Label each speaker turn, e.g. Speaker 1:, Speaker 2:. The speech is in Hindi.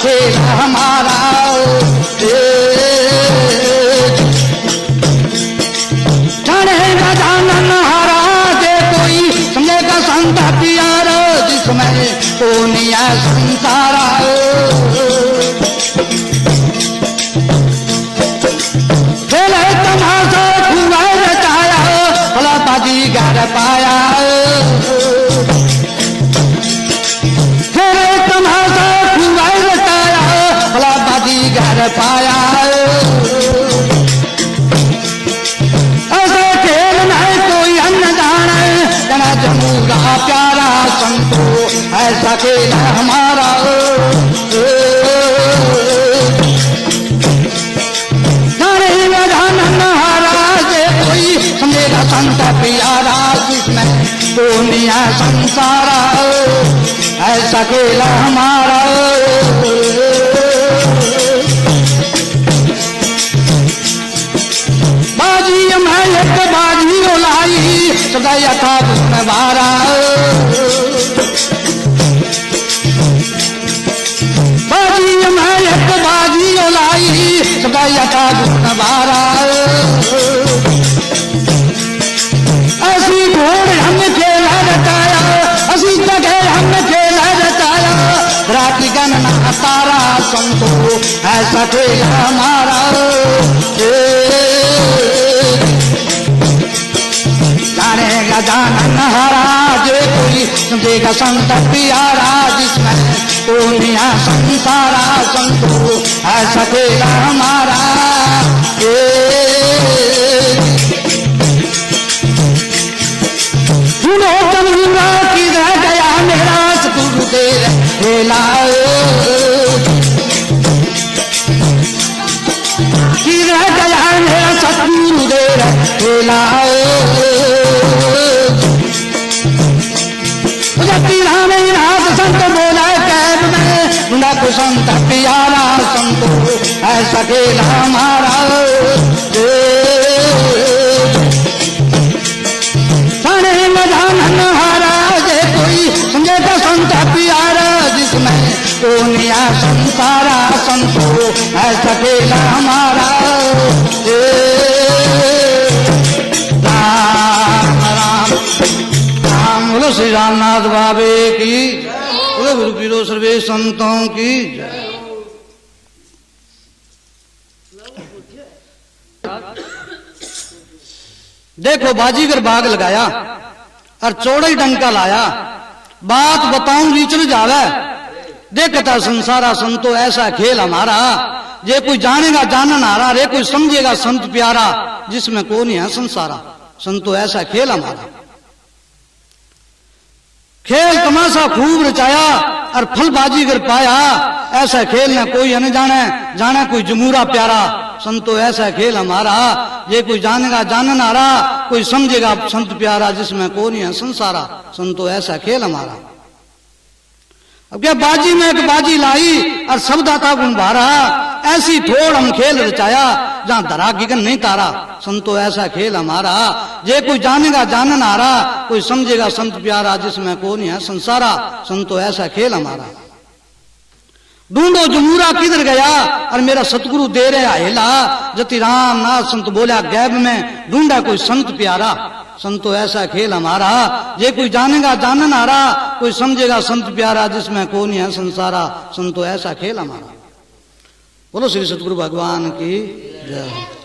Speaker 1: खेल हमारा। जानेगा जानन हारा जे कोई समझेगा संत प्यारा, जिसमें कोनिया संसारा। खेले तमाशा खुआ रचाया, भला बाजीगर पाया। खेले तमाशा खुआ रचाया, भला बाजीगर पाया। ऐसे खेल नहीं कोई अन्य जाने, जना जमूरा प्यारा संतो ऐसा खेल हमारा। समझेगा संत प्यारा, जिसमें दुनिया संसारा ऐसा खेल हमारा। बाजी मैं एक बाजी ओलाई, सदा यथा बारा। बाजी मैं एक बाजी ओलाई, सदा यथा बारा। ऐसी घोड़ हमने खेला रचाया, ऐसी जगह हमने खेला रचाया। राती गणना तारा संतो ऐसा खेल हमारा। जानेगा जानन हारा जे कोई समझेगा संत प्यारा, जिसमें दुनिया संसारा संतो ऐसा खेल हमारा। सुनो जमूरा किधर गया मेरा सतगुरुदेव खेला। किधर गया मेरा सतगुरुदेव खेला। नाथ संत बोला कैब में, न को संत प्यारा संतो ऐसा खेल हमारा। जानन हारा जे कोई समझेगा संत प्यारा, जिसमें दुनिया संसारा संतो ऐसा खेल हमारा। राम राम राम। बोलो श्री रामनाथ बाबे की, बोलो गुरु पीरो सर्वे संतों की। देखो बाजीगर बाग लगाया और चौड़े डंका लाया, बात बताऊं रीचल जावे। देखता संसारा संतो ऐसा खेल हमारा, जे कोई जानेगा जानन हारा, रे कोई समझेगा संत प्यारा, जिसमें कौन है संसारा संतो ऐसा खेल हमारा। खेल तमाशा खूब रचाया और फल बाजीगर पाया, ऐसा खेल न कोई न जाने, जाने कोई जमूरा प्यारा संतो ऐसा खेल हमारा। ये कोई जानेगा जानन हारा, कोई समझेगा संत प्यारा, जिसमें कौन है संसारा संतो ऐसा खेल हमारा। अब क्या बाजी में एक बाजी लाई और सब दाता गुण भारा, ऐसी थोड़ हम खेल रचाया, जहां धरा गिगन नहीं तारा संतो ऐसा खेल हमारा। ये कोई जानेगा जानन हारा, कोई समझेगा संत प्यारा, जिसमें कौन है संसारा संतो ऐसा खेल हमारा। ढूंढो जमूरा किधर गया और मेरा सतगुरु दे रहे आएला, जति राम नाथ संत बोला गैब में, ढूंढा कोई संत प्यारा संतो ऐसा खेल हमारा। ये कोई जानेगा जानन हारा, कोई समझेगा संत प्यारा, जिसमें कौन है संसारा संतो ऐसा खेल हमारा। बोलो श्री सतगुरु भगवान की जय।